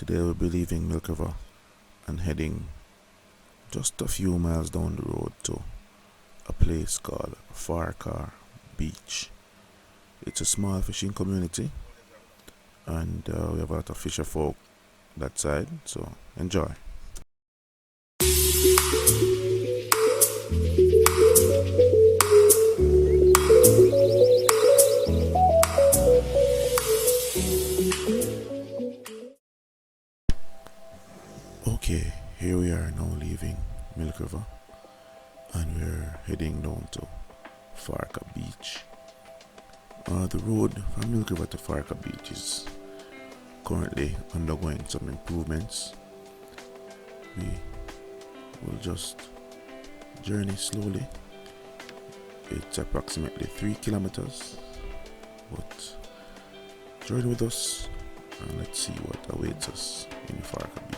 Today we'll be leaving Milk River and heading just a few miles down the road to a place called Farquhar Beach. It's a small fishing community and we have a lot of fisher folk that side, so enjoy. Okay, here we are now leaving Milk River and we're heading down to Farquhar Beach. The road from Milk River to Farquhar Beach is currently undergoing some improvements. We will just journey slowly. It's approximately 3 kilometers, but join with us and let's see what awaits us in Farquhar Beach.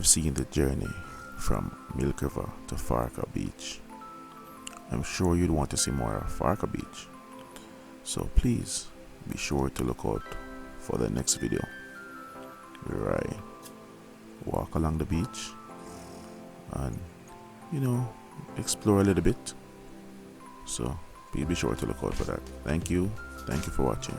you've seen the journey from Milk River to Farquhar Beach, I'm sure you'd want to see more of Farquhar Beach. So please be sure to look out for the next video where I walk along the beach and, explore a little bit. So please be sure to look out for that. Thank you for watching.